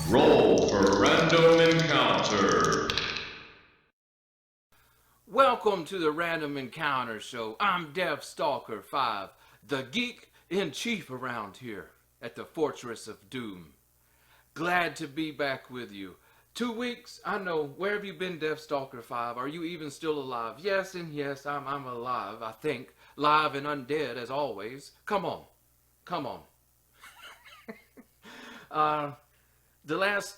Roll for random encounter. Welcome to the Random Encounter Show. I'm DeathStalker V, the geek in chief around here at the Fortress of Doom. Glad to be back with you. 2 weeks, I know. Where have you been, DeathStalker V? Are you even still alive? Yes, and yes, I'm alive, I think. Live and undead, as always. Come on. Come on. The last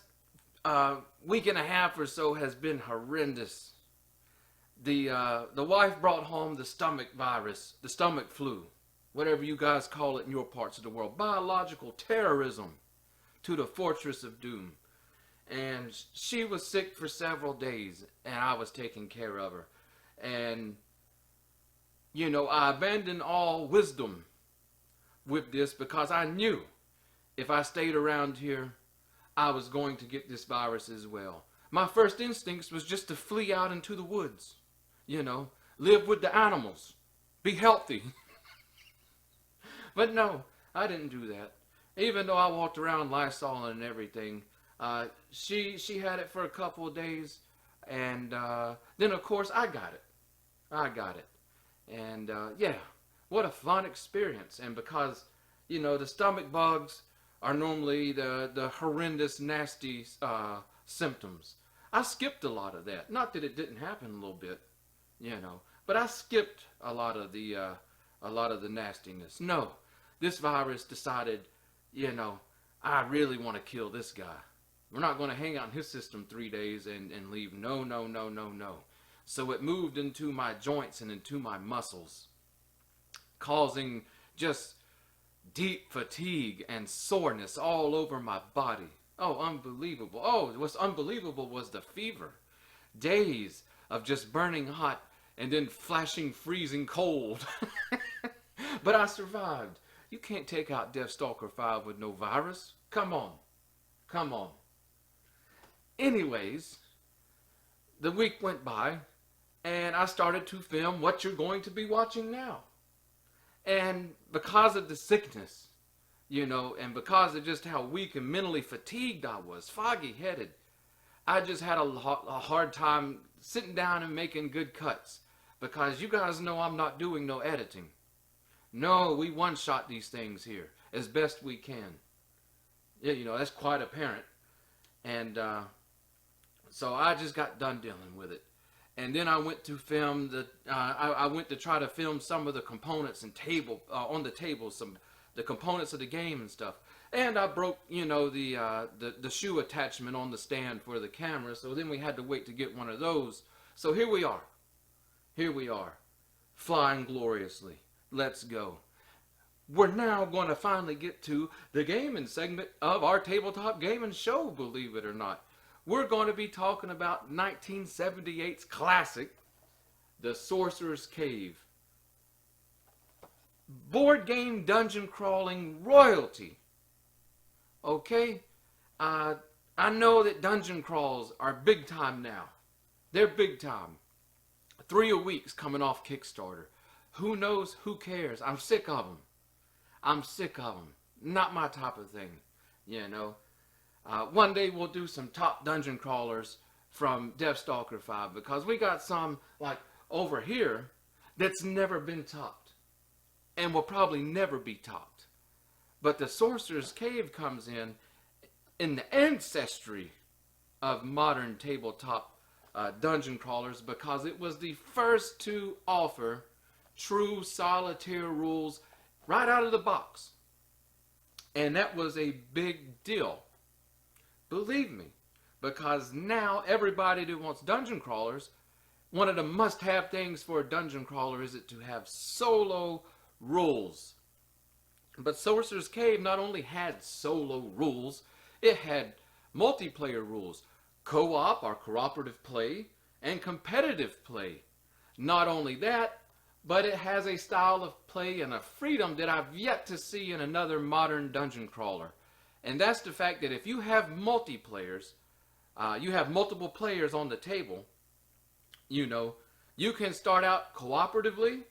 week and a half or so has been horrendous. The wife brought home the stomach virus, the stomach flu, whatever you guys call it in your parts of the world. Biological terrorism to the Fortress of Doom. And she was sick for several days, and I was taking care of her. And, you know, I abandoned all wisdom with this because I knew if I stayed around here, I was going to get this virus as well. My first instincts was just to flee out into the woods. You know, live with the animals. Be healthy. But no, I didn't do that. Even though I walked around Lysol and everything, she had it for a couple of days, and then of course I got it. And yeah, what a fun experience. And because, you know, the stomach bugs are normally the horrendous, nasty symptoms, I skipped a lot of that. Not that it didn't happen a little bit, you know, but I skipped a lot of the nastiness. No, this virus decided, you know, I really want to kill this guy. We're not going to hang out in his system 3 days and leave. No, no, no, no, no. So it moved into my joints and into my muscles, causing just deep fatigue and soreness all over my body. Oh, unbelievable. Oh, what's unbelievable was the fever. Days of just burning hot and then flashing freezing cold. But I survived. You can't take out DeathStalker V with no virus. Come on. Come on. Anyways, the week went by, and I started to film what you're going to be watching now. And because of the sickness, you know, and because of just how weak and mentally fatigued I was, foggy-headed, I just had a hard time sitting down and making good cuts. Because you guys know I'm not doing no editing. No, we one-shot these things here as best we can. Yeah, you know, that's quite apparent. And so I just got done dealing with it. And then I went to film I went to try to film some of the components and on the table, the components of the game and stuff. And I broke, you know, the shoe attachment on the stand for the camera. So then we had to wait to get one of those. So here we are. Here we are. Flying gloriously. Let's go. We're now going to finally get to the gaming segment of our tabletop gaming show, believe it or not. We're going to be talking about 1978's classic, The Sorcerer's Cave. Board game dungeon crawling royalty. Okay? I know that dungeon crawls are big time now. They're big time. 3 a week's coming off Kickstarter. Who knows? Who cares? I'm sick of them. I'm sick of them. Not my type of thing, you know. One day we'll do some top dungeon crawlers from DeathStalker V, because we got some, like, over here that's never been topped and will probably never be topped. But the Sorcerer's Cave comes in the ancestry of modern tabletop dungeon crawlers, because it was the first to offer true solitaire rules right out of the box. And that was a big deal. Believe me, because now everybody that wants dungeon crawlers, one of the must-have things for a dungeon crawler is it to have solo rules. But Sorcerer's Cave not only had solo rules, it had multiplayer rules, co-op or cooperative play, and competitive play. Not only that, but it has a style of play and a freedom that I've yet to see in another modern dungeon crawler. And that's the fact that if you have multiplayers, you have multiple players on the table, you know, you can start out cooperatively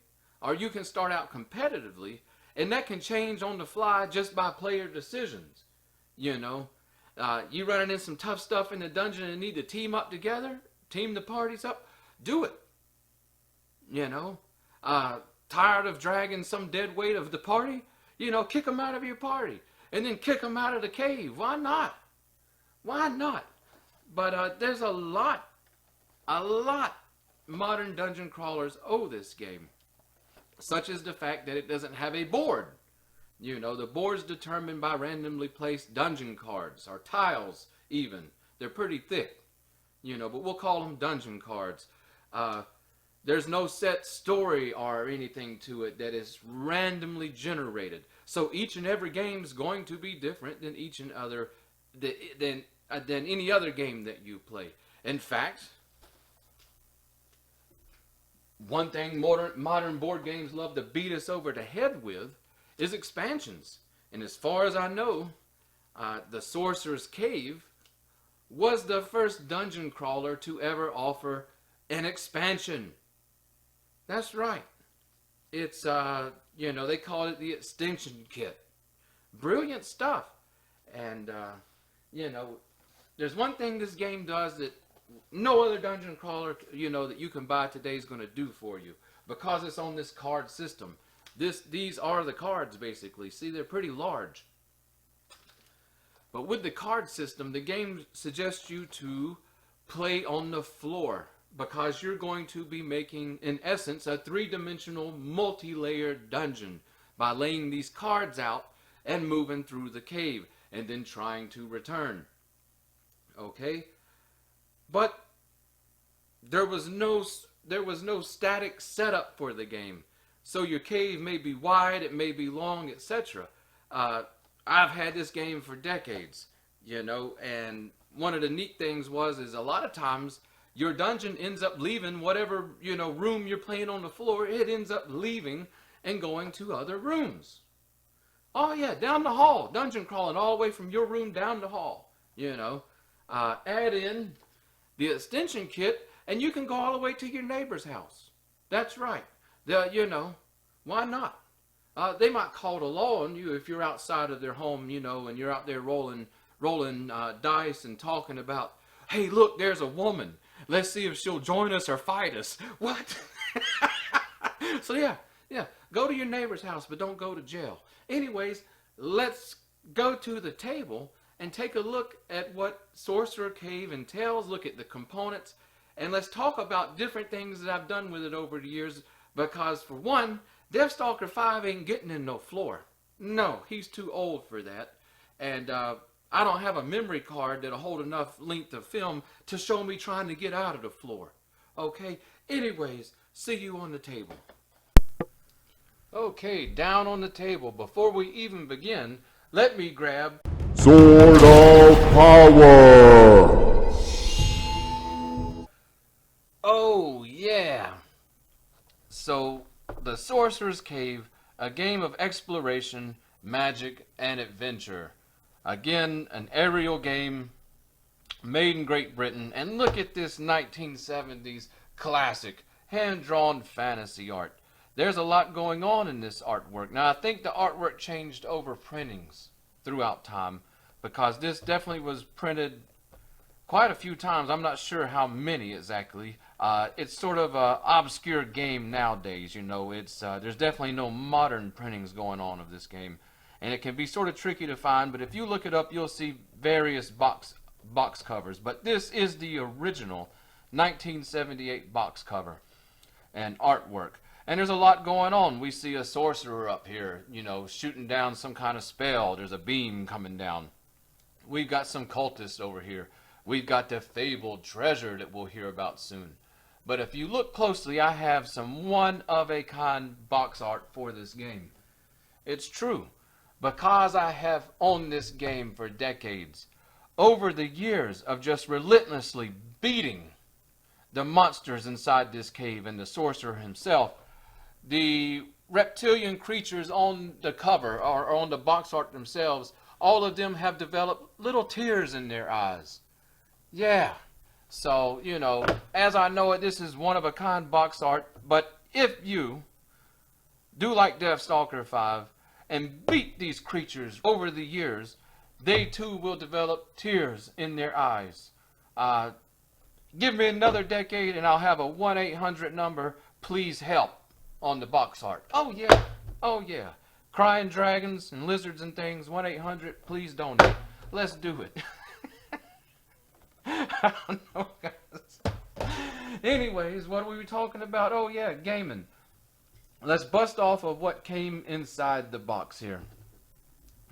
or you can start out competitively, and that can change on the fly just by player decisions, you know. You running in some tough stuff in the dungeon and need to team up together, team the parties up, do it. You know, tired of dragging some dead weight of the party? You know, kick them out of your party and then kick them out of the cave. Why not? Why not? But there's a lot modern dungeon crawlers owe this game, such as the fact that it doesn't have a board. You know, the board's determined by randomly placed dungeon cards, or tiles even. They're pretty thick, you know, but we'll call them dungeon cards. There's no set story or anything to it that is randomly generated. So each and every game is going to be different than than any other game that you play. In fact, one thing modern board games love to beat us over the head with is expansions. And as far as I know, the Sorcerer's Cave was the first dungeon crawler to ever offer an expansion. That's right. It's, you know, they call it the extension kit. Brilliant stuff. And, you know, there's one thing this game does that no other dungeon crawler, you know, that you can buy today is going to do for you, because it's on this card system. These are the cards, basically. See, they're pretty large. But with the card system, the game suggests you to play on the floor, because you're going to be making, in essence, a three-dimensional, multi-layered dungeon by laying these cards out and moving through the cave and then trying to return. Okay? But there was no static setup for the game. So your cave may be wide, it may be long, etc. I've had this game for decades, you know, and one of the neat things is a lot of times your dungeon ends up leaving whatever, you know, room you're playing on the floor. It ends up leaving and going to other rooms. Oh yeah, down the hall, dungeon crawling all the way from your room down the hall, you know. Add in the extension kit and you can go all the way to your neighbor's house. That's right. You know, why not? They might call the law on you if you're outside of their home, you know, and you're out there rolling dice and talking about, hey, look, there's a woman. Let's see if she'll join us or fight us. What? So yeah, go to your neighbor's house, but don't go to jail. Anyways, let's go to the table and take a look at what Sorcerer Cave entails, look at the components, and let's talk about different things that I've done with it over the years, because for one, DeathStalker V ain't getting in no floor. No, he's too old for that. And I don't have a memory card that'll hold enough length of film to show me trying to get out of the floor. Okay? Anyways, see you on the table. Okay, down on the table. Before we even begin, let me grab Sword of Power! Oh, yeah. So, the Sorcerer's Cave, a game of exploration, magic, and adventure. Again, an Ariel game made in Great Britain. And look at this 1970s classic hand-drawn fantasy art. There's a lot going on in this artwork. Now, I think the artwork changed over printings throughout time, because this definitely was printed quite a few times. I'm not sure how many exactly. It's sort of an obscure game nowadays, you know. There's definitely no modern printings going on of this game, and it can be sort of tricky to find, but if you look it up, you'll see various box covers. But this is the original 1978 box cover and artwork. And there's a lot going on. We see a sorcerer up here, you know, shooting down some kind of spell. There's a beam coming down. We've got some cultists over here. We've got the fabled treasure that we'll hear about soon. But if you look closely, I have some one-of-a-kind box art for this game. It's true, because I have owned this game for decades. Over the years of just relentlessly beating the monsters inside this cave and the sorcerer himself, the reptilian creatures on the cover or on the box art themselves, all of them have developed little tears in their eyes. Yeah. So, you know, as I know it, this is one-of-a-kind box art, but if you do like DeathStalker V and beat these creatures over the years, they too will develop tears in their eyes. Give me another decade and I'll have a 1-800 number, please help, on the box art. Oh yeah, oh yeah. Crying dragons and lizards and things, 1-800, please donate. Let's do it. I don't know, guys. Anyways, what were we talking about? Oh yeah, gaming. Let's bust off of what came inside the box here.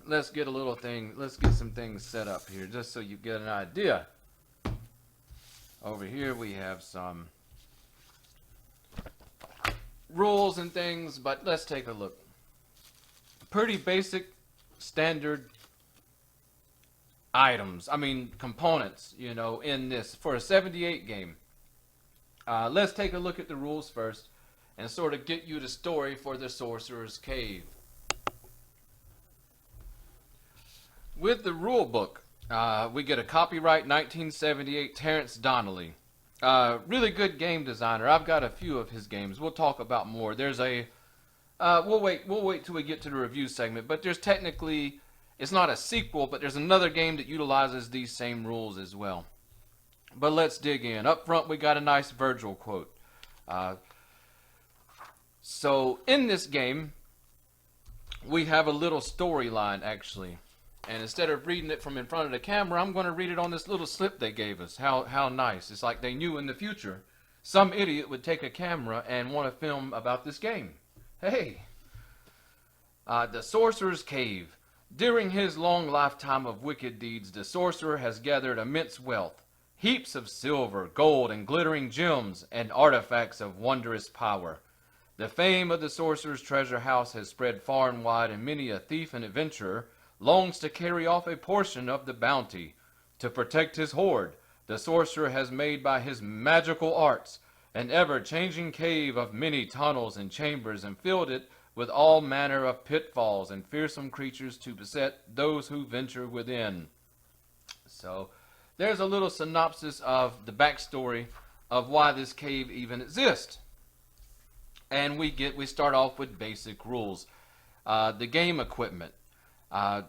Let's get some things set up here just so you get an idea. Over here we have some rules and things, but let's take a look. Pretty basic, standard items, components, in this for a 78 game. Let's take a look at the rules first and sort of get you the story for the Sorcerer's Cave. With the rule book, we get a copyright 1978 Terence Donnelly. Really good game designer. I've got a few of his games. We'll talk about more. There's a we'll wait till we get to the review segment, but there's technically, it's not a sequel, but there's another game that utilizes these same rules as well. But let's dig in. Up front we got a nice Virgil quote. So in this game we have a little storyline actually. And instead of reading it from in front of the camera, I'm going to read it on this little slip they gave us. How nice. It's like they knew in the future some idiot would take a camera and want to film about this game. Hey. The Sorcerer's Cave. During his long lifetime of wicked deeds, the sorcerer has gathered immense wealth. Heaps of silver, gold, and glittering gems, and artifacts of wondrous power. The fame of the sorcerer's treasure house has spread far and wide, and many a thief and adventurer longs to carry off a portion of the bounty. To protect his hoard, the sorcerer has made by his magical arts an ever-changing cave of many tunnels and chambers, and filled it with all manner of pitfalls and fearsome creatures to beset those who venture within. So, there's a little synopsis of the backstory of why this cave even exists. And we start off with basic rules. The game equipment.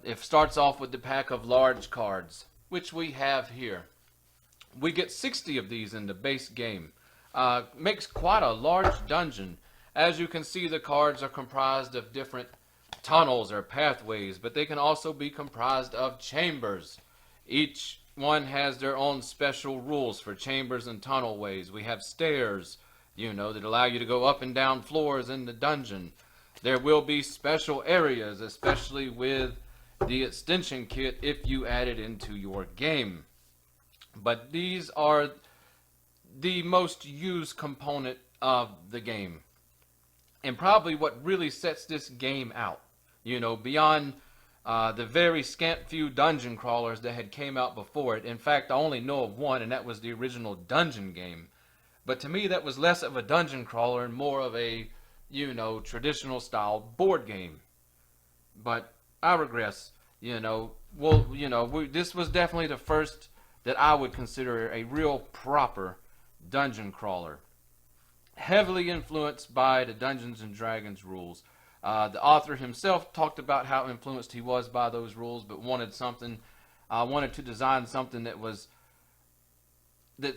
It starts off with the pack of large cards, which we have here. We get 60 of these in the base game. Makes quite a large dungeon. As you can see, the cards are comprised of different tunnels or pathways, but they can also be comprised of chambers. Each one has their own special rules for chambers and tunnel ways. We have stairs, that allow you to go up and down floors in the dungeon. There will be special areas, especially with the extension kit if you add it into your game. But these are the most used component of the game. And probably what really sets this game out. Beyond the very scant few dungeon crawlers that had came out before it. In fact, I only know of one, and that was the original dungeon game. But to me, that was less of a dungeon crawler and more of a traditional style board game. But I regress, this was definitely the first that I would consider a real proper dungeon crawler. Heavily influenced by the Dungeons and Dragons rules. The author himself talked about how influenced he was by those rules, but wanted to design something that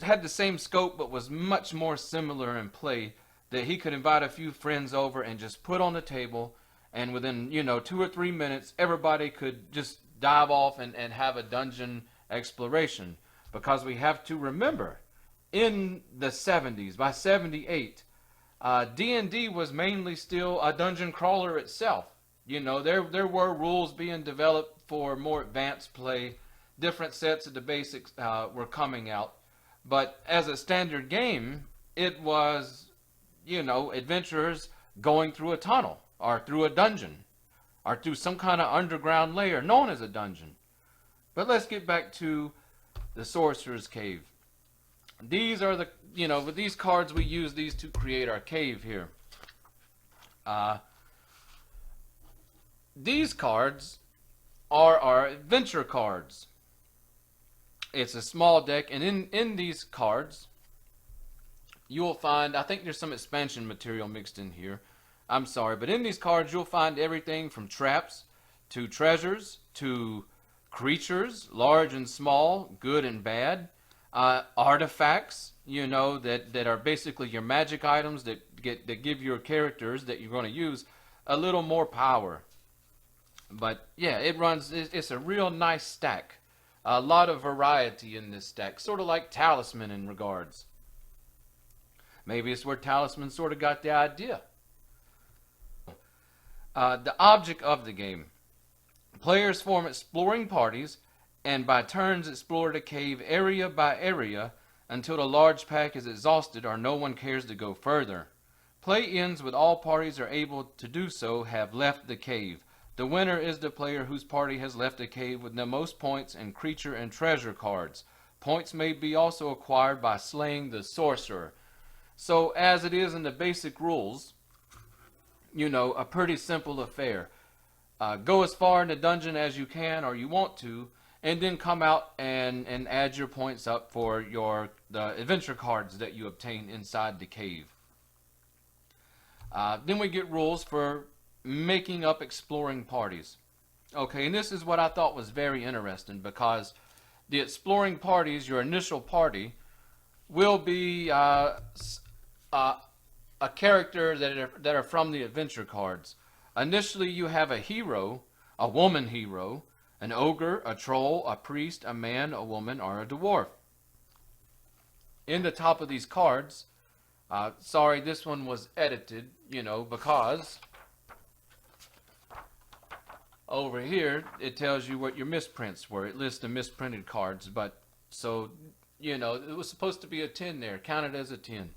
had the same scope but was much more similar in play, that he could invite a few friends over and just put on the table, and within 2 or 3 minutes everybody could just dive off and have a dungeon exploration. Because we have to remember, in the 70s, by 78, D&D was mainly still a dungeon crawler itself. There were rules being developed for more advanced play. Different sets of the basics were coming out. But as a standard game, it was, adventurers going through a tunnel, or through a dungeon, or through some kind of underground layer known as a dungeon. But let's get back to the Sorcerer's Cave. These are the, with these cards, we use these to create our cave here. These cards are our adventure cards. It's a small deck, and in these cards, you'll find, I think there's some expansion material mixed in here. I'm sorry, but in these cards, you'll find everything from traps, to treasures, to creatures, large and small, good and bad, artifacts, you know, that are basically your magic items that give your characters that you're going to use a little more power. But yeah, it's a real nice stack. A lot of variety in this stack, sort of like Talisman in regards. Maybe it's where Talisman sort of got the idea. The object of the game. Players form exploring parties and by turns explore the cave area by area until the large pack is exhausted or no one cares to go further. Play ends with all parties are able to do so have left the cave. The winner is the player whose party has left the cave with the most points in creature and treasure cards. Points may be also acquired by slaying the Sorcerer. So as it is in the basic rules, you know, a pretty simple affair. Go as far in the dungeon as you can or you want to, and then come out and add your points up for the adventure cards that you obtain inside the cave. Then we get rules for making up exploring parties. Okay, and this is what I thought was very interesting, because the exploring parties, your initial party, will be a character that are from the adventure cards. Initially, you have a hero, a woman hero, an ogre, a troll, a priest, a man, a woman, or a dwarf. In the top of these cards, sorry, this one was edited, you know, because over here it tells you what your misprints were. It lists the misprinted cards, but so, you know, it was supposed to be a 10 there, counted as a 10.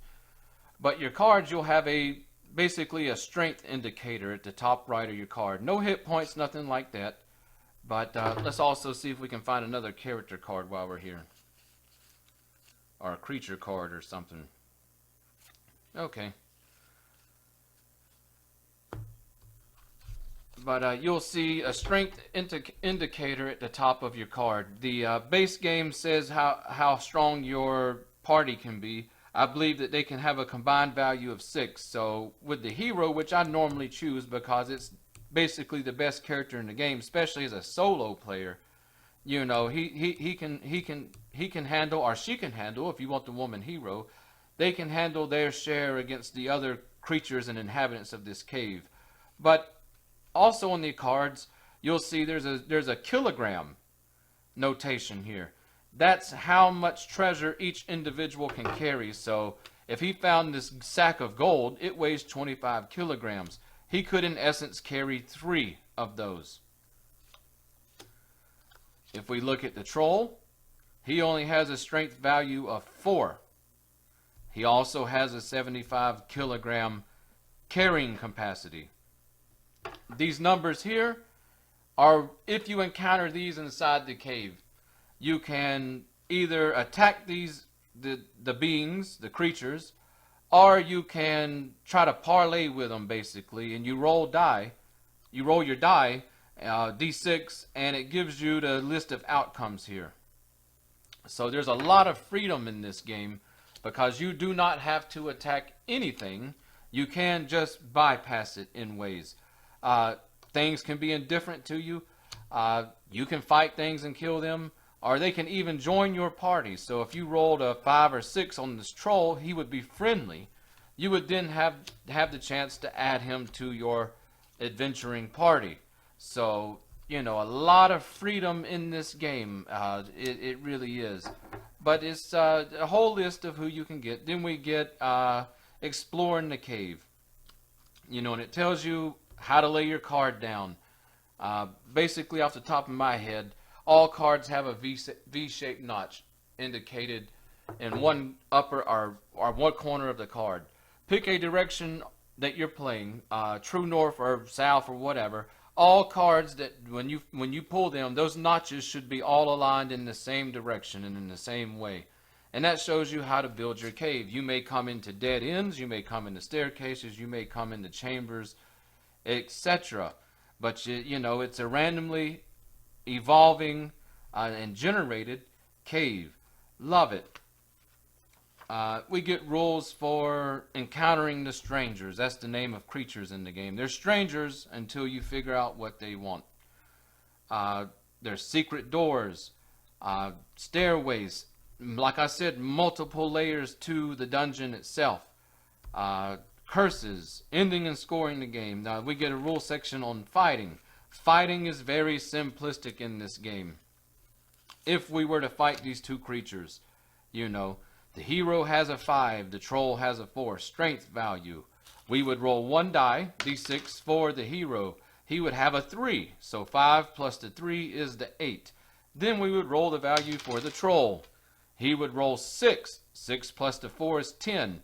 But your cards, you'll have basically a strength indicator at the top right of your card. No hit points, nothing like that. But let's also see if we can find another character card while we're here. Or a creature card or something. Okay. But you'll see a strength indicator at the top of your card. The base game says how strong your party can be. I believe that they can have a combined value of 6. So with the hero, which I normally choose because it's basically the best character in the game, especially as a solo player, you know, he can handle, or she can handle, if you want the woman hero, they can handle their share against the other creatures and inhabitants of this cave. But also on the cards, you'll see there's a kilogram notation here. That's how much treasure each individual can carry. So if he found this sack of gold, it weighs 25 kilograms. He could in essence carry 3 of those. If we look at the troll, he only has a strength value of 4. He also has a 75 kilogram carrying capacity. These numbers here are if you encounter these inside the cave. You can either attack the beings, the creatures, or you can try to parlay with them basically, and you roll your die, D6, and it gives you the list of outcomes here. So there's a lot of freedom in this game because you do not have to attack anything. You can just bypass it in ways. Things can be indifferent to you. You can fight things and kill them. Or they can even join your party. So if you rolled a 5 or 6 on this troll, he would be friendly. You would then have the chance to add him to your adventuring party. So, you know, a lot of freedom in this game. It really is. But it's a whole list of who you can get. Then we get exploring the cave. You know, and it tells you how to lay your card down. Basically, off the top of my head, all cards have a V-shaped notch indicated in one upper or one corner of the card. Pick a direction that you're playing, true north or south or whatever. All cards that when you pull them, those notches should be all aligned in the same direction and in the same way. And that shows you how to build your cave. You may come into dead ends, you may come into staircases, you may come into chambers, etc. But you know, it's a randomly evolving and generated cave. Love it. We get rules for encountering the strangers. That's the name of creatures in the game. They're strangers until you figure out what they want. There's secret doors, stairways. Like I said, multiple layers to the dungeon itself. Curses, ending and scoring the game. Now we get a rule section on fighting. Fighting is very simplistic in this game. If we were to fight these two creatures, you know, the hero has a 5, the troll has a 4 strength value. We would roll 1 die, d6 for the hero. He would have a 3, so 5 plus the 3 is the 8. Then we would roll the value for the troll. He would roll 6. 6 plus the 4 is 10.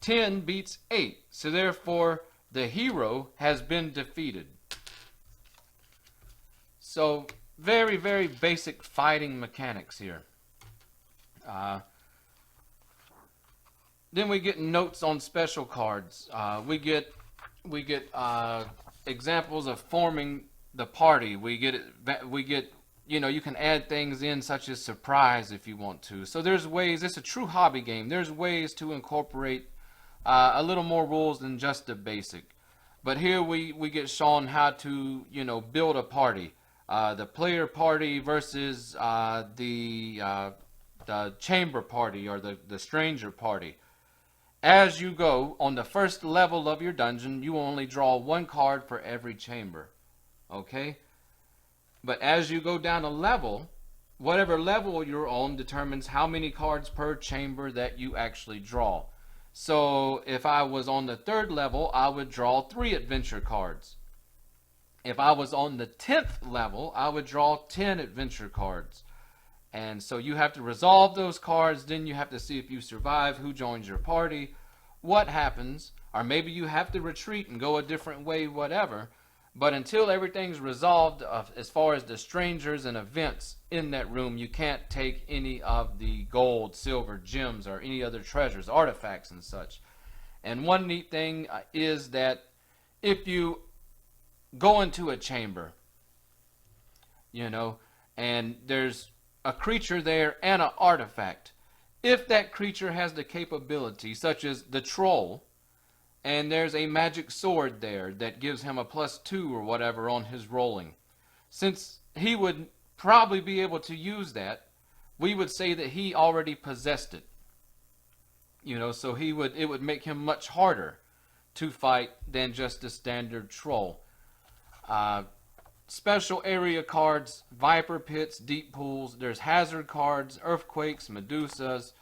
10 beats 8, so therefore the hero has been defeated. So very, very basic fighting mechanics here. Then we get notes on special cards. We get examples of forming the party. We get you know, you can add things in such as surprise if you want to. So there's ways. It's a true hobby game. There's ways to incorporate a little more rules than just the basic. But here we get shown how to, you know, build a party. The player party versus the chamber party, or the stranger party. As you go on the first level of your dungeon, you only draw 1 card for every chamber. Okay? But as you go down a level, whatever level you're on determines how many cards per chamber that you actually draw. So if I was on the 3rd level, I would draw 3 adventure cards. If I was on the 10th level, I would draw 10 adventure cards. And so you have to resolve those cards, then you have to see if you survive, who joins your party, what happens, or maybe you have to retreat and go a different way, whatever. But until everything's resolved as far as the strangers and events in that room, you can't take any of the gold, silver, gems, or any other treasures, artifacts and such. And one neat thing is that if you go into a chamber, you know, and there's a creature there and an artifact. If that creature has the capability, such as the troll, and there's a magic sword there that gives him a +2 or whatever on his rolling, since he would probably be able to use that, we would say that he already possessed it. You know, so it would make him much harder to fight than just a standard troll. Special area cards, viper pits, deep pools. There's hazard cards, earthquakes, medusas,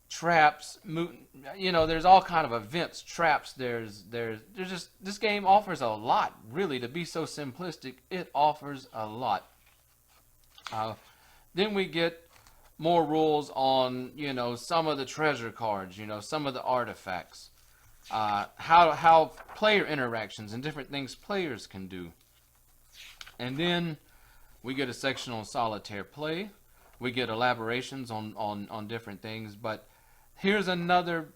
traps. You know, there's all kind of events, traps. There's just, this game offers a lot, really. To be so simplistic, it offers a lot. Then we get more rules on, you know, some of the treasure cards, you know, some of the artifacts. How player interactions and different things players can do. And then we get a section on solitaire play. We get elaborations on different things. But here's another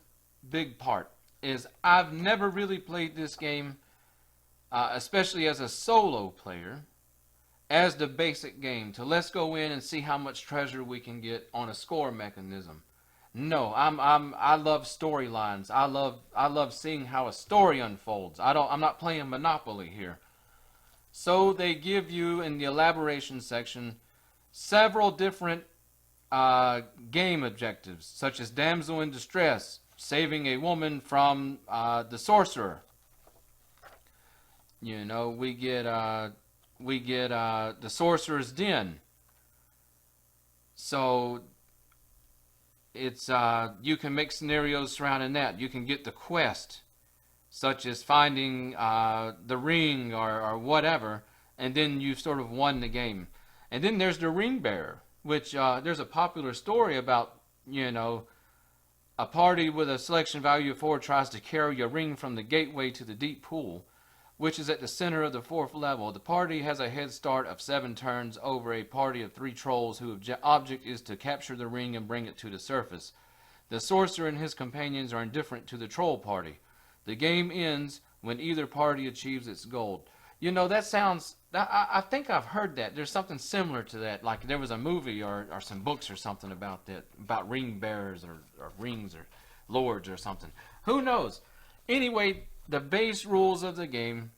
big part, is I've never really played this game, especially as a solo player, as the basic game, to let's go in and see how much treasure we can get on a score mechanism. No, I love storylines. I love seeing how a story unfolds. I'm not playing Monopoly here. So they give you in the elaboration section several different game objectives, such as damsel in distress, saving a woman from the sorcerer. You know, we get the sorcerer's den. So it's you can make scenarios surrounding that. You can get the quest, such as finding the ring or whatever, and then you've sort of won the game. And then there's the ring bearer, which there's a popular story about, you know, a party with a selection value of 4 tries to carry a ring from the gateway to the deep pool, which is at the center of the 4th level. The party has a head start of 7 turns over a party of 3 trolls whose object is to capture the ring and bring it to the surface. The sorcerer and his companions are indifferent to the troll party. The game ends when either party achieves its goal. You know, that sounds... I think I've heard that. There's something similar to that. Like there was a movie or some books or something about that. About ring bearers or rings or lords or something. Who knows? Anyway, the base rules of the game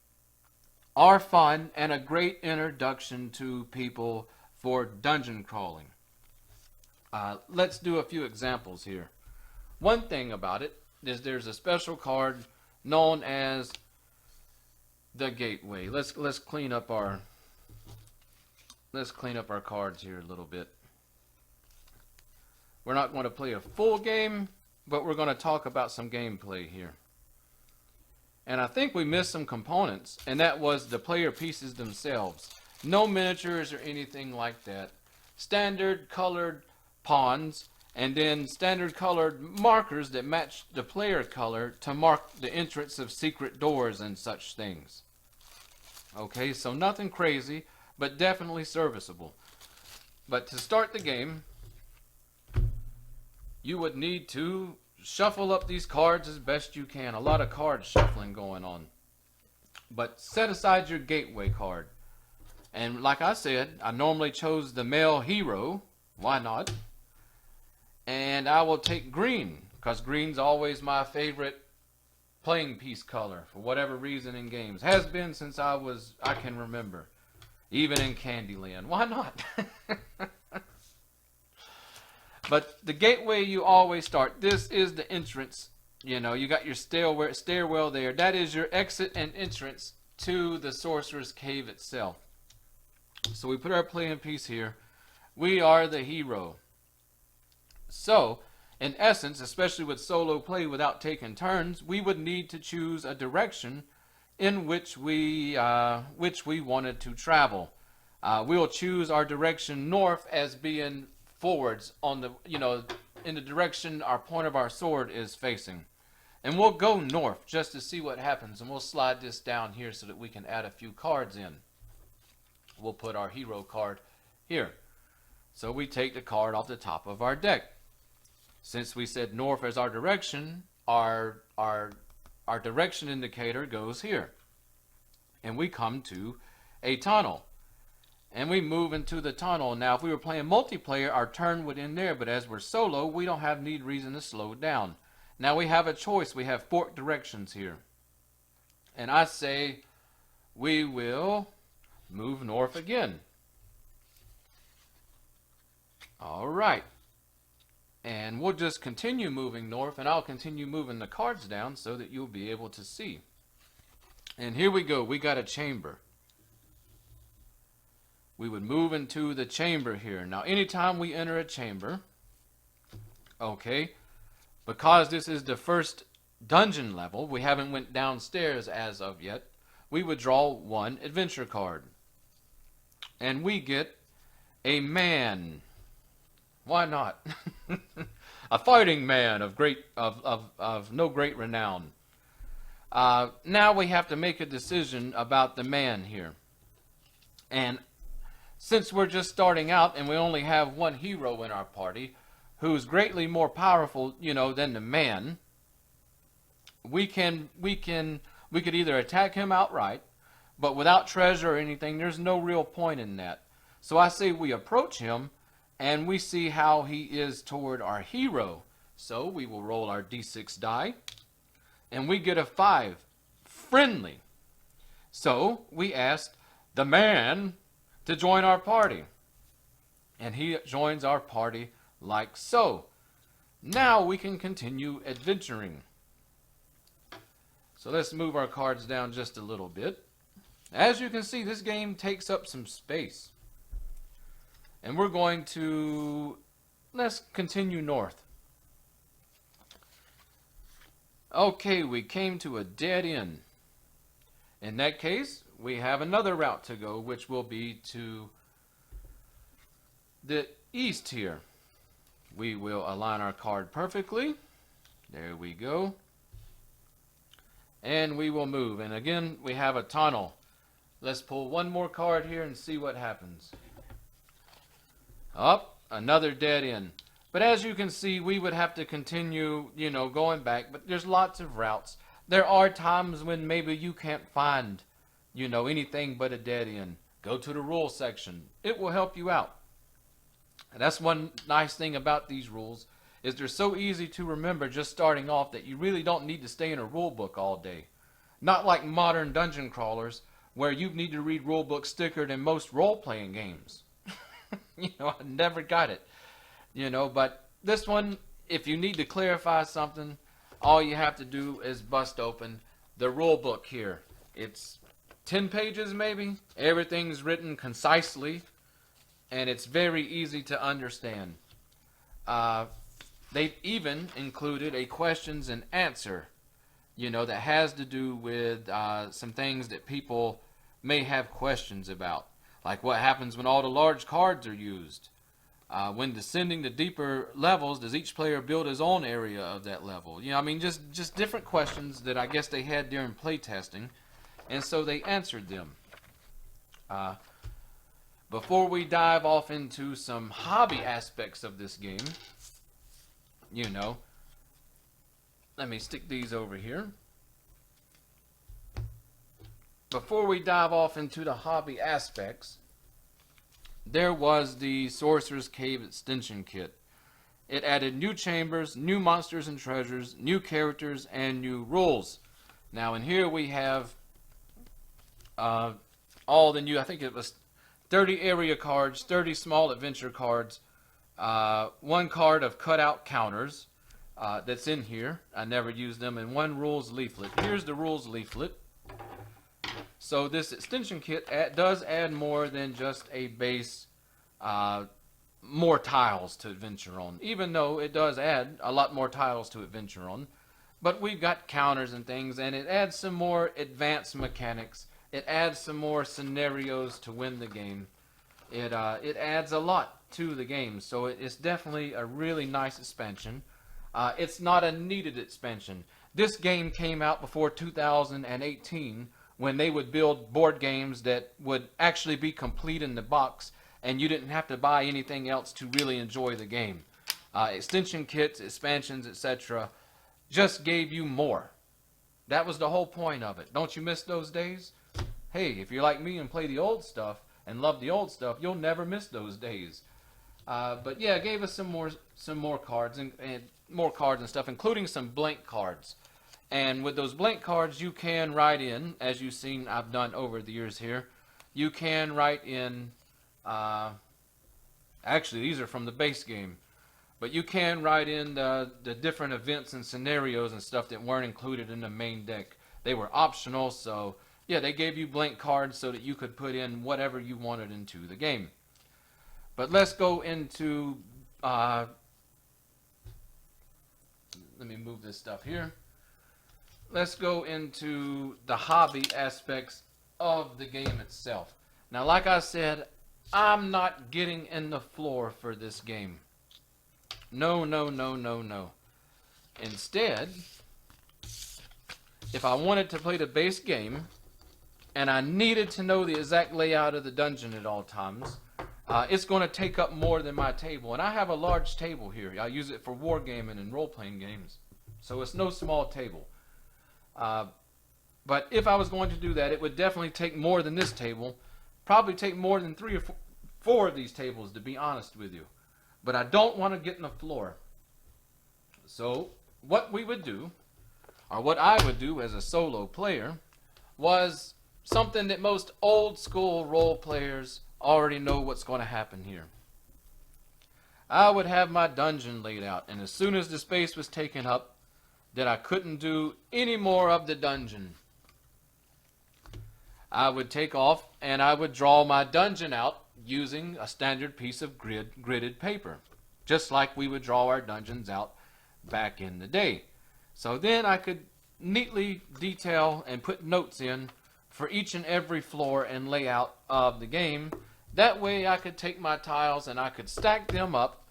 are fun and a great introduction to people for dungeon crawling. Let's do a few examples here. One thing about it is there's a special card known as the Gateway. Let's clean up our cards here a little bit. We're not going to play a full game, but we're going to talk about some gameplay here. And I think we missed some components, and that was the player pieces themselves. No miniatures or anything like that. Standard colored pawns, and then standard colored markers that match the player color to mark the entrance of secret doors and such things. Okay, so nothing crazy, but definitely serviceable. But to start the game, you would need to shuffle up these cards as best you can. A lot of card shuffling going on. But set aside your gateway card. And like I said, I normally chose the male hero. Why not? And I will take green, because green's always my favorite playing piece color for whatever reason in games. Has been since I can remember. Even in Candyland. Why not? But the gateway you always start. This is the entrance. You know, you got your stairwell there. That is your exit and entrance to the Sorcerer's Cave itself. So we put our playing piece here. We are the hero. So, in essence, especially with solo play without taking turns, we would need to choose a direction in which we wanted to travel. We'll choose our direction north as being forwards on the, in the direction our point of our sword is facing. And we'll go north just to see what happens, and we'll slide this down here so that we can add a few cards in. We'll put our hero card here. So we take the card off the top of our deck. Since we said north as our direction, our direction indicator goes here. And we come to a tunnel. And we move into the tunnel. Now, if we were playing multiplayer, our turn would end there. But as we're solo, we don't have need reason to slow down. Now, we have a choice. We have forked directions here. And I say we will move north again. All right. And we'll just continue moving north. And I'll continue moving the cards down so that you'll be able to see. And here we go. We got a chamber. We would move into the chamber here. Now, anytime we enter a chamber, okay, because this is the first dungeon level, we haven't went downstairs as of yet, we would draw one adventure card. And we get a man. Why not? A fighting man of no great renown. Now we have to make a decision about the man here. And since we're just starting out and we only have one hero in our party who's greatly more powerful, than the man, we could either attack him outright, but without treasure or anything, there's no real point in that. So I say we approach him and we see how he is toward our hero. So we will roll our d6 die and we get a 5, friendly. So we asked the man to join our party. And he joins our party like so. Now we can continue adventuring. So let's move our cards down just a little bit. As you can see, this game takes up some space. And we're going to, let's continue north. Okay, we came to a dead end. In that case, we have another route to go, which will be to the east here. We will align our card perfectly. There we go. And we will move. And again, we have a tunnel. Let's pull one more card here and see what happens. Up, another dead end. But as you can see, we would have to continue, going back. But there's lots of routes. There are times when maybe you can't find anything but a dead end. Go to the rules section. It will help you out. And that's one nice thing about these rules, is they're so easy to remember just starting off that you really don't need to stay in a rule book all day. Not like modern dungeon crawlers, where you need to read rule books thicker than most role-playing games. I never got it. But this one, if you need to clarify something, all you have to do is bust open the rule book here. It's 10 pages maybe. Everything's written concisely, and it's very easy to understand. They've even included a questions and answer, that has to do with some things that people may have questions about. Like what happens when all the large cards are used. When descending to deeper levels, does each player build his own area of that level? Just different questions that I guess they had during playtesting, and so they answered them. Before we dive off into some hobby aspects of this game, let me stick these over here. Before we dive off into the hobby aspects, there was the Sorcerer's Cave extension kit. It added new chambers, new monsters and treasures, new characters, and new rules. Now in here we have all the new, I think it was 30 area cards, 30 small adventure cards, one card of cutout counters that's in here. I never used them, and one rules leaflet. Here's the rules leaflet. So this extension kit does add more than just a base, more tiles to adventure on, even though it does add a lot more tiles to adventure on. But we've got counters and things, and it adds some more advanced mechanics. It adds some more scenarios to win the game. It adds a lot to the game, so it's definitely a really nice expansion. It's not a needed expansion. This game came out before 2018, when they would build board games that would actually be complete in the box, and you didn't have to buy anything else to really enjoy the game. Extension kits, expansions, etc. just gave you more. That was the whole point of it. Don't you miss those days? Hey, if you're like me and play the old stuff and love the old stuff, you'll never miss those days. But yeah, it gave us some more cards and more cards and stuff, including some blank cards. And with those blank cards, you can write in, as you've seen I've done over the years here, you can write in, actually these are from the base game, but you can write in the different events and scenarios and stuff that weren't included in the main deck. They were optional, so yeah, they gave you blank cards so that you could put in whatever you wanted into the game. But let's go into, let me move this stuff here. Let's go into the hobby aspects of the game itself. Now, like I said, I'm not getting in the floor for this game. No, no, no, no, no. Instead, if I wanted to play the base game, and I needed to know the exact layout of the dungeon at all times, it's going to take up more than my table. And I have a large table here. I use it for wargaming and role-playing games. So it's no small table. But if I was going to do that, it would definitely take more than this table. Probably take more than 3 or 4 of these tables, to be honest with you. But I don't want to get in the floor. So what we would do, or what I would do as a solo player, was something that most old school role players already know what's going to happen here. I would have my dungeon laid out, and as soon as the space was taken up, that I couldn't do any more of the dungeon, I would take off and I would draw my dungeon out using a standard piece of gridded paper, just like we would draw our dungeons out back in the day. So then I could neatly detail and put notes in for each and every floor and layout of the game. That way I could take my tiles and I could stack them up,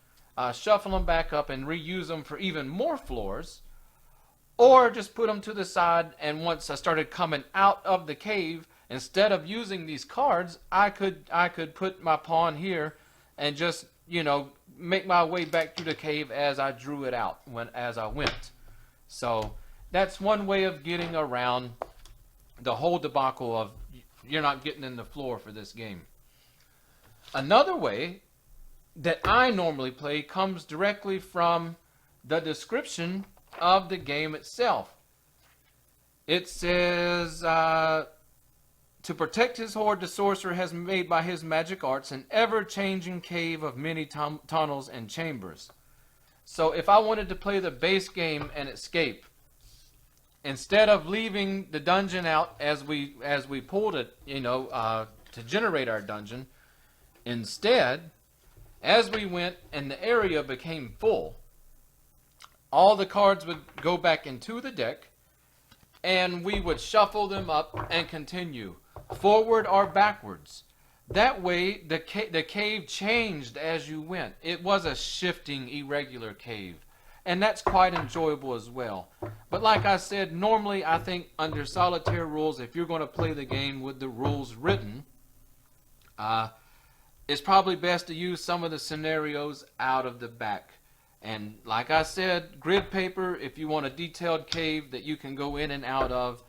shuffle them back up and reuse them for even more floors, or just put them to the side, and once I started coming out of the cave, instead of using these cards, I could put my pawn here and just, make my way back through the cave as I drew it out as I went. So that's one way of getting around the whole debacle of you're not getting in the floor for this game. Another way that I normally play comes directly from the description of the game itself. It says, To protect his hoard, the sorcerer has made by his magic arts an ever-changing cave of many tunnels and chambers. So if I wanted to play the base game and escape, instead of leaving the dungeon out as we pulled it, to generate our dungeon, instead, as we went and the area became full, all the cards would go back into the deck, and we would shuffle them up and continue, forward or backwards. That way, the cave changed as you went. It was a shifting, irregular cave, and that's quite enjoyable as well. But like I said, normally I think under solitaire rules, if you're going to play the game with the rules written, it's probably best to use some of the scenarios out of the back. And like I said, grid paper, if you want a detailed cave that you can go in and out of,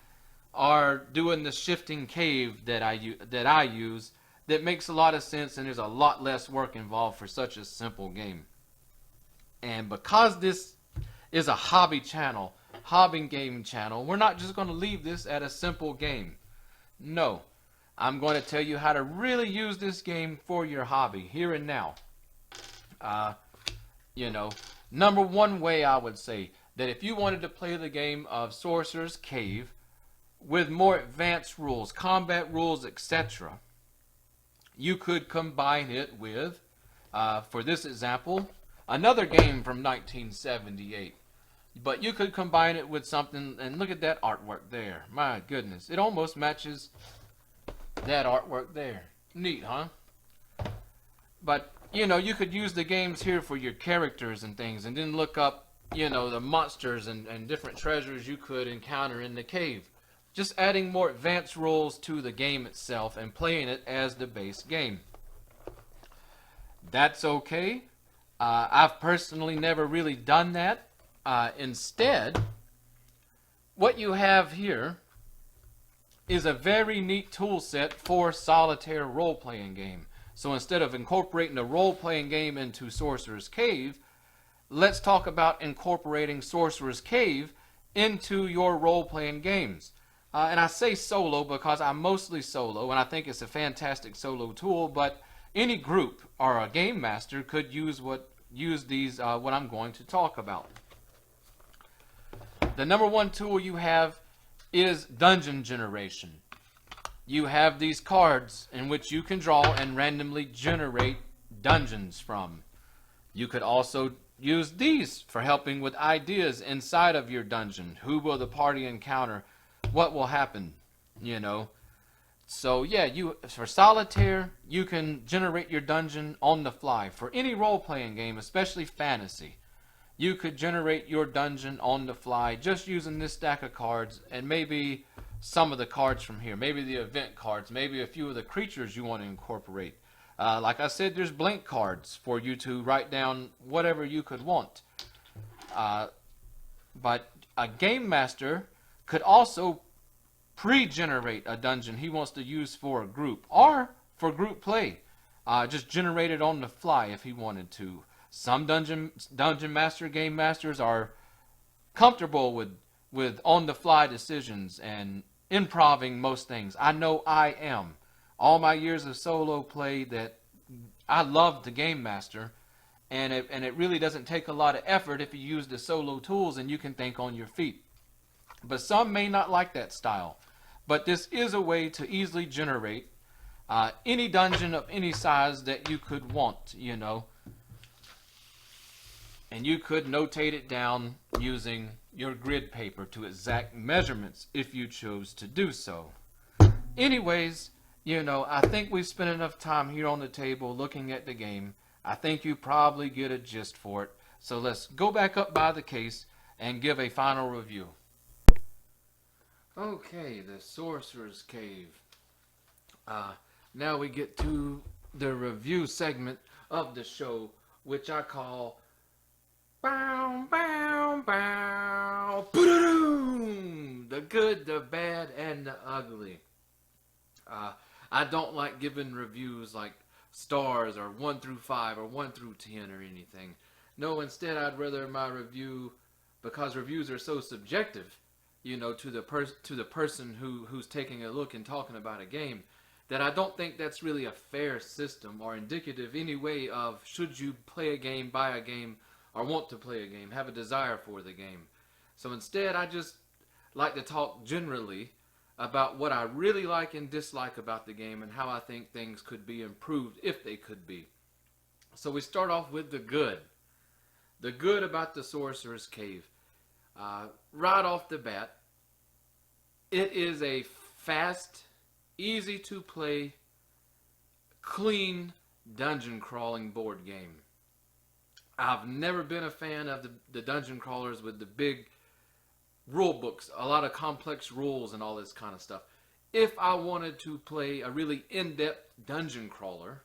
or doing the shifting cave that I use, that makes a lot of sense, and there's a lot less work involved for such a simple game. And because this is a hobby game channel, we're not just going to leave this at a simple game. No, I'm going to tell you how to really use this game for your hobby here and now. Number one way I would say that if you wanted to play the game of Sorcerer's Cave with more advanced rules, combat rules, etc., you could combine it with, for this example, another game from 1978. But you could combine it with something, and look at that artwork there. My goodness, it almost matches that artwork there. Neat, huh? But you could use the games here for your characters and things, and then look up, the monsters and different treasures you could encounter in the cave. Just adding more advanced rules to the game itself and playing it as the base game. That's okay. I've personally never really done that. Instead, what you have here is a very neat tool set for solitaire role-playing game. So instead of incorporating a role-playing game into Sorcerer's Cave, let's talk about incorporating Sorcerer's Cave into your role-playing games. And I say solo because I'm mostly solo, and I think it's a fantastic solo tool, but any group or a game master could use what I'm going to talk about. The number one tool you have is dungeon generation. You have these cards in which you can draw and randomly generate dungeons from. You could also use these for helping with ideas inside of your dungeon. Who will the party encounter? What will happen? So yeah, for solitaire, you can generate your dungeon on the fly. For any role-playing game, especially fantasy, you could generate your dungeon on the fly just using this stack of cards and maybe some of the cards from here, maybe the event cards, maybe a few of the creatures you want to incorporate. Like I said, there's blank cards for you to write down whatever you could want. But a game master could also pre-generate a dungeon he wants to use for a group or for group play. Just generate it on the fly if he wanted to. Some dungeon master game masters are comfortable with on-the-fly decisions and improving most things. I know I am. All my years of solo play, that I love the game master, and it really doesn't take a lot of effort if you use the solo tools and you can think on your feet. But some may not like that style. But this is a way to easily generate any dungeon of any size that you could want, And you could notate it down using your grid paper to exact measurements if you chose to do so. Anyways, I think we've spent enough time here on the table looking at the game. I think you probably get a gist for it. So let's go back up by the case and give a final review. Okay, the Sorcerer's Cave. Now we get to the review segment of the show, which I call Bow, bow, bow, boom! The good, the bad, and the ugly. I don't like giving reviews like stars or 1 through 5 or 1 through 10 or anything. No, instead I'd rather my review, because reviews are so subjective, to the person who's taking a look and talking about a game, that I don't think that's really a fair system or indicative any way of should you play a game, buy a game, or want to play a game, have a desire for the game. So instead, I just like to talk generally about what I really like and dislike about the game and how I think things could be improved if they could be. So we start off with the good. The good about the Sorcerer's Cave. Right off the bat, it is a fast, easy to play, clean dungeon crawling board game. I've never been a fan of the dungeon crawlers with the big rule books, a lot of complex rules and all this kind of stuff. If I wanted to play a really in-depth dungeon crawler,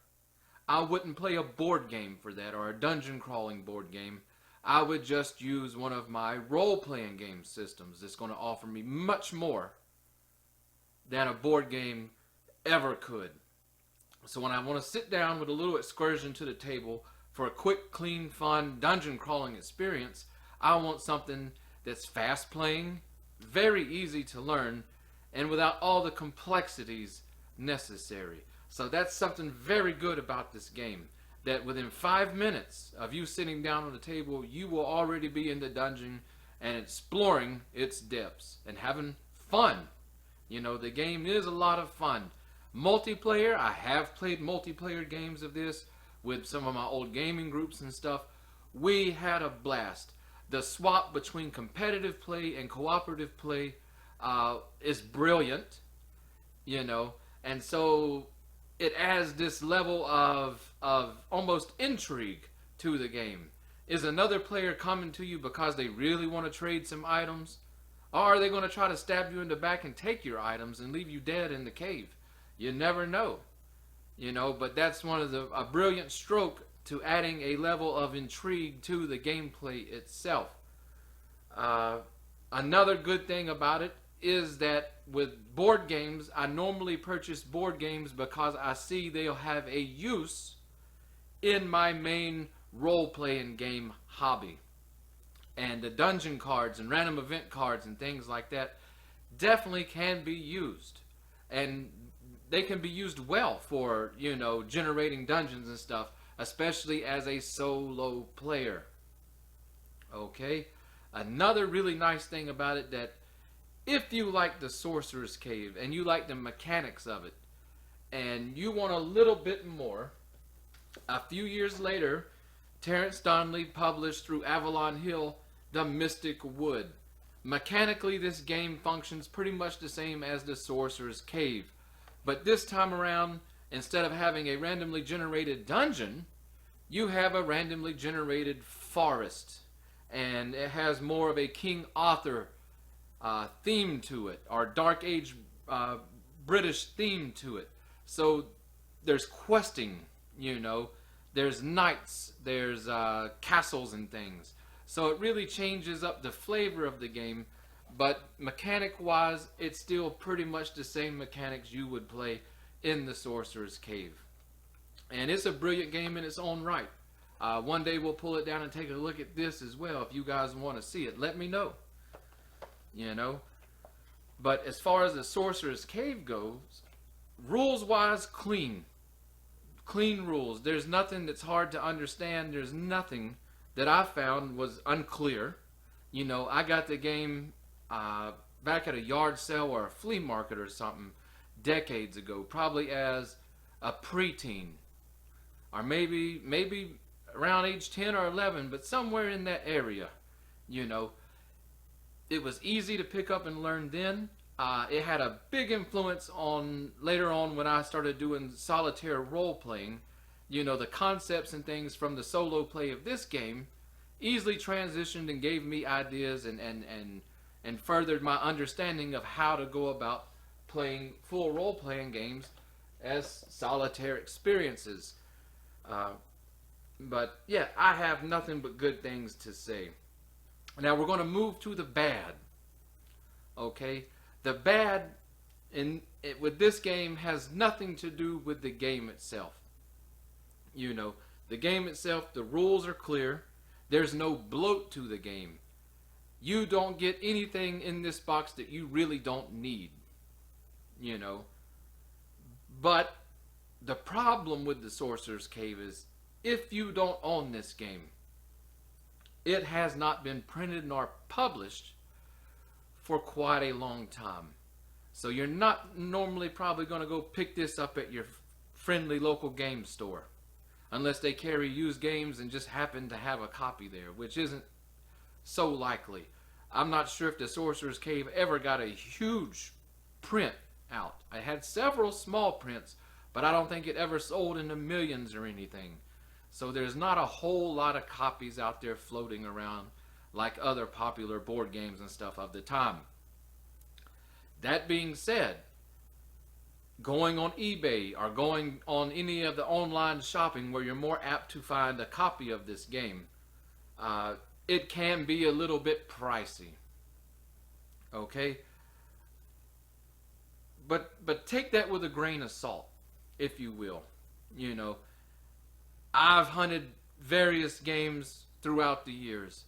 I wouldn't play a board game for that, or a dungeon crawling board game. I would just use one of my role-playing game systems that's going to offer me much more than a board game ever could. So when I want to sit down with a little excursion to the table for a quick, clean, fun dungeon crawling experience, I want something that's fast playing, very easy to learn, and without all the complexities necessary. So that's something very good about this game, that within 5 minutes of you sitting down on the table, you will already be in the dungeon and exploring its depths and having fun. The game is a lot of fun. Multiplayer, I have played multiplayer games of this with some of my old gaming groups and stuff. We had a blast. The swap between competitive play and cooperative play is brilliant, and so it adds this level of almost intrigue to the game. Is another player coming to you because they really want to trade some items? Or are they going to try to stab you in the back and take your items and leave you dead in the cave? You never know. But that's one of a brilliant stroke to adding a level of intrigue to the gameplay itself. Another good thing about it is that with board games, I normally purchase board games because I see they'll have a use in my main role-playing game hobby. And the dungeon cards and random event cards and things like that definitely can be used. And they can be used well for, generating dungeons and stuff, especially as a solo player. Okay? Another really nice thing about it, that if you like the Sorcerer's Cave and you like the mechanics of it, and you want a little bit more, a few years later, Terence Donnelly published through Avalon Hill The Mystic Wood. Mechanically, this game functions pretty much the same as the Sorcerer's Cave. But this time around, instead of having a randomly generated dungeon, you have a randomly generated forest. And it has more of a King Arthur theme to it, or Dark Age British theme to it. So there's questing, there's knights, there's castles and things. So it really changes up the flavor of the game, but mechanic-wise, it's still pretty much the same mechanics you would play in the Sorcerer's Cave. And it's a brilliant game in its own right. One day we'll pull it down and take a look at this as well. If you guys want to see it, let me know. But as far as the Sorcerer's Cave goes, rules-wise, clean rules. There's nothing that's hard to understand. There's nothing that I found was unclear. I got the game back at a yard sale or a flea market or something decades ago, probably as a preteen, or maybe around age 10 or 11, but somewhere in that area. It was easy to pick up and learn then. It had a big influence on later on when I started doing solitaire role playing. The concepts and things from the solo play of this game easily transitioned and gave me ideas and furthered my understanding of how to go about playing full role playing games as solitaire experiences. But yeah, I have nothing but good things to say. Now we're going to move to the bad. Okay? The bad with this game has nothing to do with the game itself. The game itself, the rules are clear. There's no bloat to the game. you don't get anything in this box that you really don't need, you know. But the problem with the Sorcerer's Cave is, if you don't own this game, it has not been printed nor published for quite a long time. So you're not normally probably going to go pick this up at your friendly local game store, unless they carry used games and just happen to have a copy there, which isn't so likely. I'm not sure if the Sorcerer's Cave ever got a huge print out. I had several small prints, but I don't think it ever sold in the millions or anything. So there's not a whole lot of copies out there floating around like other popular board games and stuff of the time. That being said, going on eBay or going on any of the online shopping where you're more apt to find a copy of this game, it can be a little bit pricey. Okay? But take that with a grain of salt, if you will. You know, I've hunted various games throughout the years,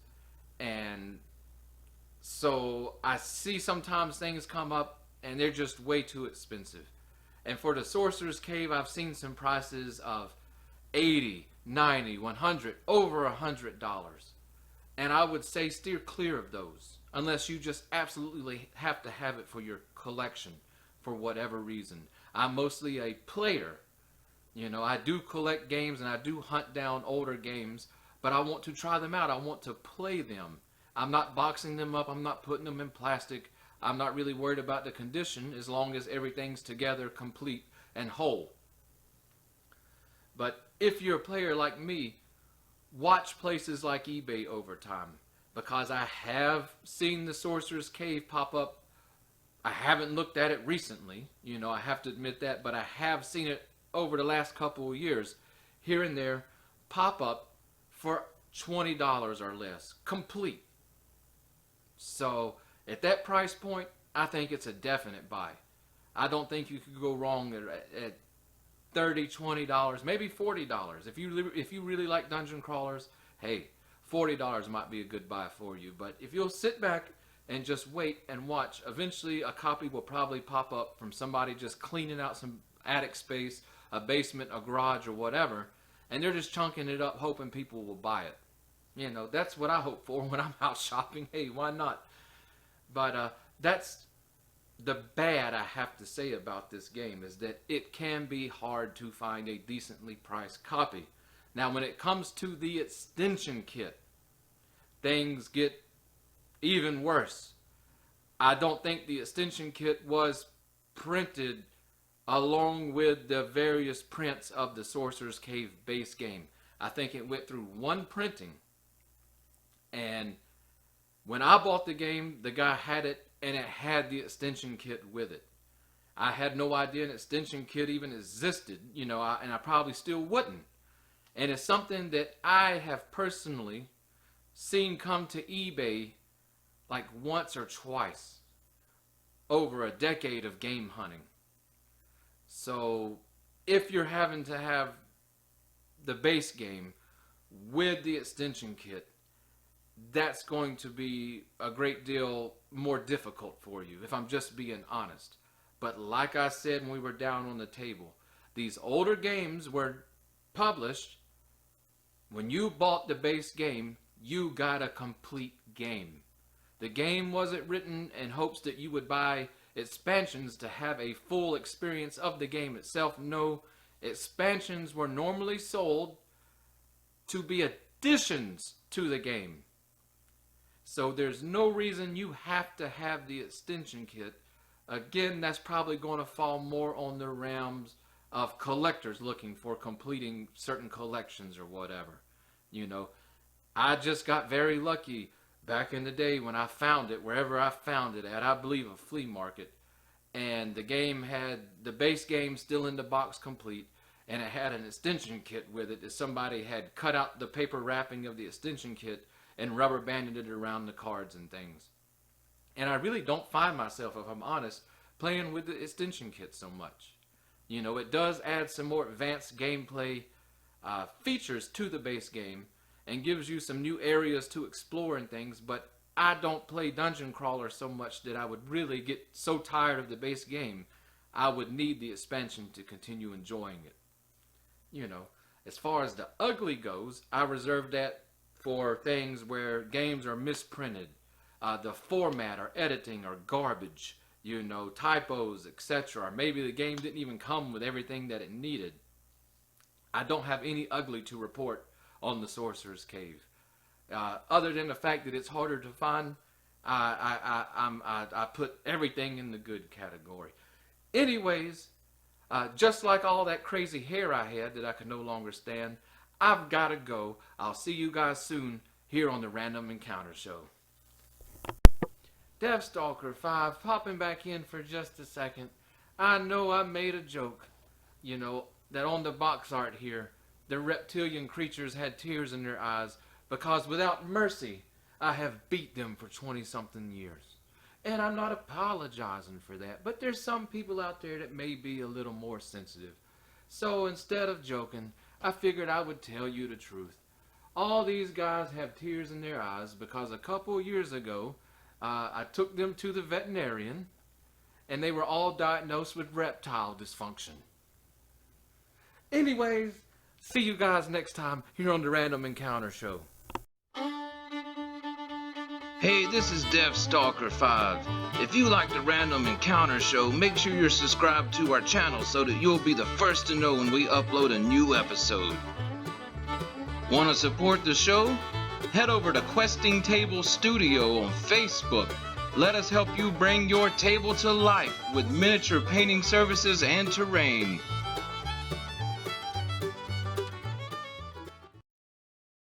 and so I see sometimes things come up and they're just way too expensive. And for the Sorcerer's Cave, I've seen some prices of $80, $90, $100, over $100. And I would say steer clear of those, unless you just absolutely have to have it for your collection for whatever reason. I'm mostly a player. You know, I do collect games and I do hunt down older games, but I want to try them out. I want to play them. I'm not boxing them up. I'm not putting them in plastic. I'm not really worried about the condition as long as everything's together, complete, and whole. But if you're a player like me, watch places like eBay over time, because I have seen the Sorcerer's Cave pop up. I haven't looked at it recently, you know, I have to admit that, but I have seen it over the last couple of years, here and there, pop up for $20 or less, complete. So at that price point, I think it's a definite buy. I don't think you could go wrong at $30, $20, maybe $40. If you really like dungeon crawlers, hey, $40 might be a good buy for you. But if you'll sit back and just wait and watch, eventually a copy will probably pop up from somebody just cleaning out some attic space, a basement, a garage, or whatever, and they're just chunking it up hoping people will buy it. You know, that's what I hope for when I'm out shopping. Hey, why not? But that's the bad I have to say about this game, is that it can be hard to find a decently priced copy. Now, when it comes to the extension kit, things get even worse. I don't think the extension kit was printed along with the various prints of the Sorcerer's Cave base game. I think it went through one printing, and when I bought the game, the guy had it, and it had the extension kit with it. I had no idea an extension kit even existed, you know, and I probably still wouldn't. And it's something that I have personally seen come to eBay like once or twice over a decade of game hunting. So if you're having to have the base game with the extension kit, that's going to be a great deal more difficult for you, if I'm just being honest. But like I said when we were down on the table, these older games were published. When you bought the base game, you got a complete game. The game wasn't written in hopes that you would buy expansions to have a full experience of the game itself. No, expansions were normally sold to be additions to the game. So there's no reason you have to have the extension kit. Again, that's probably going to fall more on the realms of collectors looking for completing certain collections or whatever. You know, I just got very lucky back in the day when I found it, wherever I found it at, I believe a flea market. And the game had the base game still in the box complete, and it had an extension kit with it that somebody had cut out the paper wrapping of the extension kit and rubber banded it around the cards and things. And I really don't find myself, if I'm honest, playing with the extension kit so much. You know, it does add some more advanced gameplay features to the base game and gives you some new areas to explore and things, but I don't play Dungeon Crawler so much that I would really get so tired of the base game, I would need the expansion to continue enjoying it. You know, as far as the ugly goes, I reserve that for things where games are misprinted, the format or editing are garbage, you know, typos, etc. Or maybe the game didn't even come with everything that it needed. I don't have any ugly to report on the Sorcerer's Cave. Other than the fact that it's harder to find, I put everything in the good category. Anyways, just like all that crazy hair I had that I could no longer stand, I've got to go. I'll see you guys soon here on the Random Encounter Show. DeathStalker V, popping back in for just a second. I know I made a joke, you know, that on the box art here, the reptilian creatures had tears in their eyes because without mercy, I have beat them for 20-something years. And I'm not apologizing for that, but there's some people out there that may be a little more sensitive. So instead of joking, I figured I would tell you the truth. All these guys have tears in their eyes because a couple years ago, I took them to the veterinarian, and they were all diagnosed with reptile dysfunction. Anyways, see you guys next time here on the Random Encounter Show. Hey, this is DeathStalker V. If you like the Random Encounter Show, make sure you're subscribed to our channel so that you'll be the first to know when we upload a new episode. Want to support the show? Head over to Questing Table Studio on Facebook. Let us help you bring your table to life with miniature painting services and terrain.